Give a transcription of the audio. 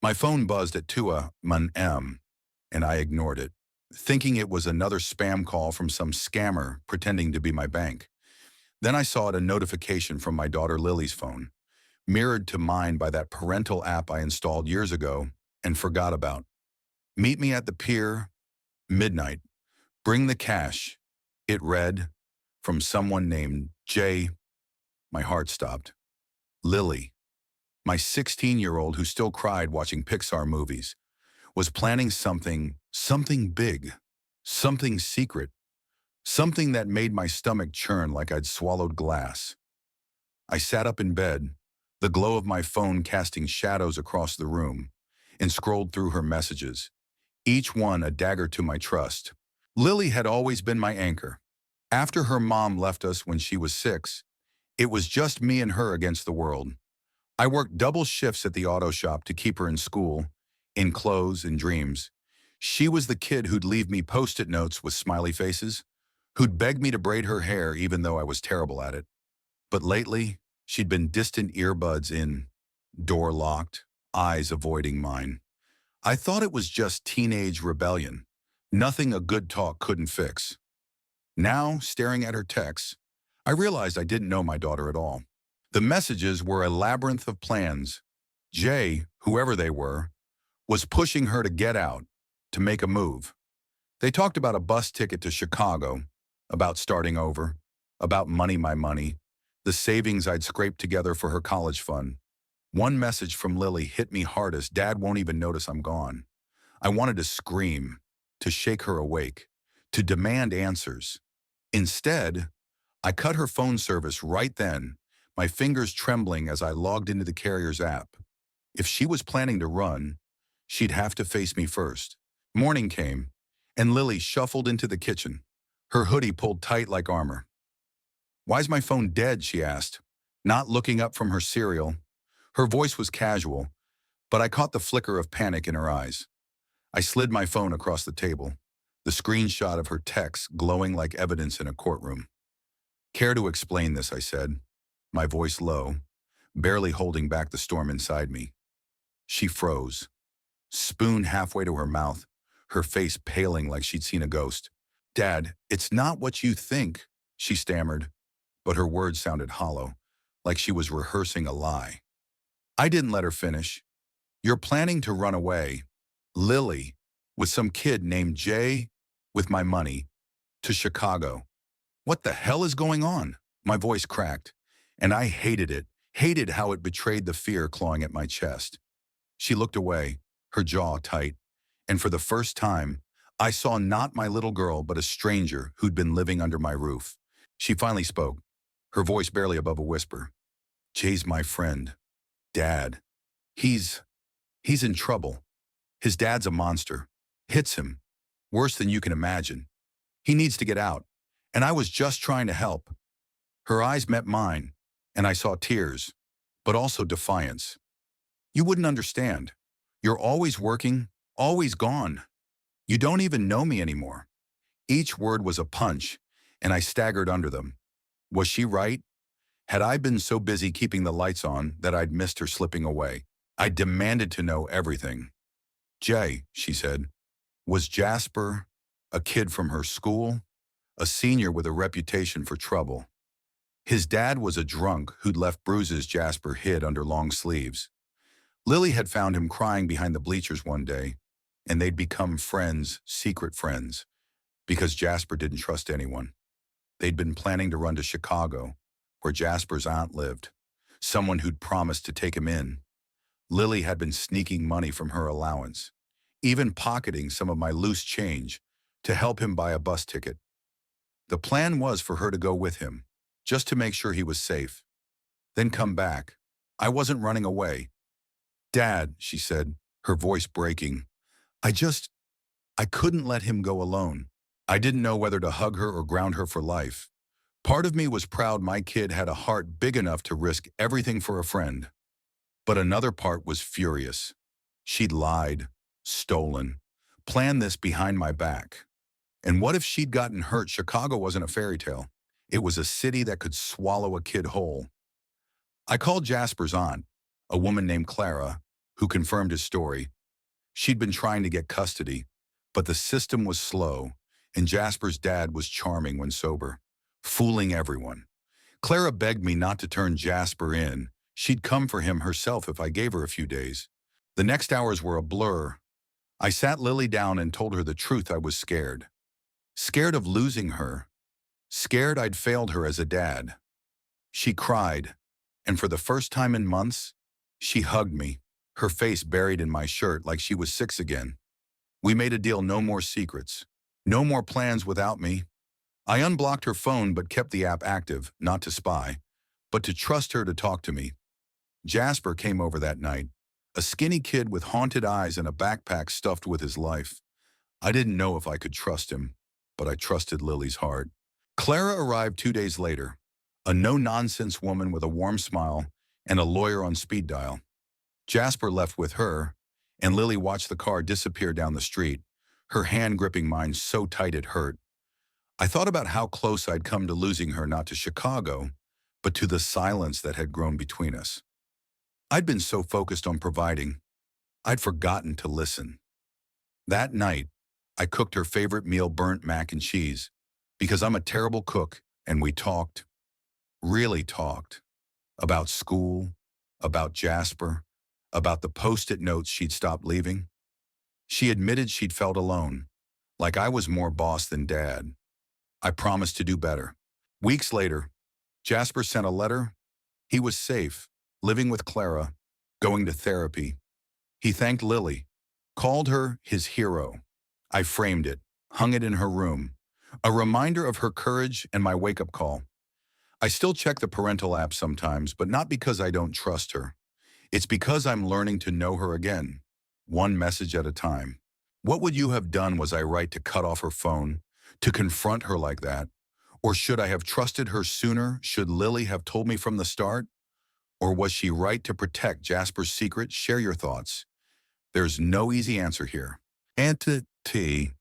My phone buzzed at 2 a.m., and I ignored it, thinking it was another spam call from some scammer pretending to be my bank. Then I saw a notification from my daughter Lily's phone, mirrored to mine by that parental app I installed years ago and forgot about. Meet me at the pier, midnight. Bring the cash. It read, from someone named Jay. My heart stopped. Lily, my 16-year-old who still cried watching Pixar movies, was planning something big, something secret, something that made my stomach churn like I'd swallowed glass. I sat up in bed, the glow of my phone casting shadows across the room, and scrolled through her messages, each one a dagger to my trust. Lily had always been my anchor. After her mom left us when she was 6, it was just me and her against the world. I worked double shifts at the auto shop to keep her in school, in clothes and dreams. She was the kid who'd leave me post-it notes with smiley faces, who'd beg me to braid her hair even though I was terrible at it. But lately, she'd been distant earbuds in, door locked, eyes avoiding mine. I thought it was just teenage rebellion, nothing a good talk couldn't fix. Now, staring at her texts, I realized I didn't know my daughter at all. The messages were a labyrinth of plans. Jay, whoever they were, was pushing her to get out, to make a move. They talked about a bus ticket to Chicago, about starting over, about my money, the savings I'd scraped together for her college fund. One message from Lily hit me hardest. Dad won't even notice I'm gone. I wanted to scream, to shake her awake, to demand answers. Instead, I cut her phone service right then, my fingers trembling as I logged into the carrier's app. If she was planning to run, she'd have to face me first. Morning came, and Lily shuffled into the kitchen, her hoodie pulled tight like armor. "Why's my phone dead?" she asked, not looking up from her cereal. Her voice was casual, but I caught the flicker of panic in her eyes. I slid my phone across the table, the screenshot of her text glowing like evidence in a courtroom. "Care to explain this?" I said, my voice low, barely holding back the storm inside me. She froze, spoon halfway to her mouth, her face paling like she'd seen a ghost. "Dad, it's not what you think," she stammered, but her words sounded hollow, like she was rehearsing a lie. I didn't let her finish. "You're planning to run away, Lily, with some kid named Jay, with my money, to Chicago." "What the hell is going on?" My voice cracked, and I hated it, hated how it betrayed the fear clawing at my chest. She looked away, her jaw tight, and for the first time, I saw not my little girl but a stranger who'd been living under my roof. She finally spoke, her voice barely above a whisper. "Jay's my friend. Dad. He's in trouble. His dad's a monster. Hits him. Worse than you can imagine. He needs to get out. And I was just trying to help." Her eyes met mine, and I saw tears, but also defiance. "You wouldn't understand. You're always working, always gone. You don't even know me anymore." Each word was a punch, and I staggered under them. Was she right? Had I been so busy keeping the lights on that I'd missed her slipping away? I demanded to know everything. "Jay," she said, "was Jasper a kid from her school? A senior with a reputation for trouble. His dad was a drunk who'd left bruises Jasper hid under long sleeves. Lily had found him crying behind the bleachers one day, and they'd become friends, secret friends, because Jasper didn't trust anyone. They'd been planning to run to Chicago, where Jasper's aunt lived, someone who'd promised to take him in. Lily had been sneaking money from her allowance, even pocketing some of my loose change to help him buy a bus ticket. The plan was for her to go with him, just to make sure he was safe, then come back. I wasn't running away. "Dad," she said, her voice breaking, I couldn't let him go alone." I didn't know whether to hug her or ground her for life. Part of me was proud my kid had a heart big enough to risk everything for a friend. But another part was furious. She'd lied, stolen, planned this behind my back. And what if she'd gotten hurt? Chicago wasn't a fairy tale. It was a city that could swallow a kid whole. I called Jasper's aunt, a woman named Clara, who confirmed his story. She'd been trying to get custody, but the system was slow, and Jasper's dad was charming when sober, fooling everyone. Clara begged me not to turn Jasper in. She'd come for him herself if I gave her a few days. The next hours were a blur. I sat Lily down and told her the truth. I was scared. Scared of losing her. Scared I'd failed her as a dad. She cried, and for the first time in months, she hugged me, her face buried in my shirt like she was 6 again. We made a deal: no more secrets. No more plans without me. I unblocked her phone but kept the app active, not to spy, but to trust her to talk to me. Jasper came over that night, a skinny kid with haunted eyes and a backpack stuffed with his life. I didn't know if I could trust him, but I trusted Lily's heart. Clara arrived 2 days later, a no-nonsense woman with a warm smile and a lawyer on speed dial. Jasper left with her, and Lily watched the car disappear down the street, her hand gripping mine so tight it hurt. I thought about how close I'd come to losing her, not to Chicago, but to the silence that had grown between us. I'd been so focused on providing, I'd forgotten to listen. That night, I cooked her favorite meal, burnt mac and cheese, because I'm a terrible cook, and we talked, really talked, about school, about Jasper, about the post-it notes she'd stopped leaving. She admitted she'd felt alone, like I was more boss than dad. I promised to do better. Weeks later, Jasper sent a letter. He was safe, living with Clara, going to therapy. He thanked Lily, called her his hero. I framed it, hung it in her room, a reminder of her courage and my wake-up call. I still check the parental app sometimes, but not because I don't trust her. It's because I'm learning to know her again, one message at a time. What would you have done? Was I right to cut off her phone, to confront her like that? Or should I have trusted her sooner? Should Lily have told me from the start? Or was she right to protect Jasper's secret? Share your thoughts. There's no easy answer here. Entity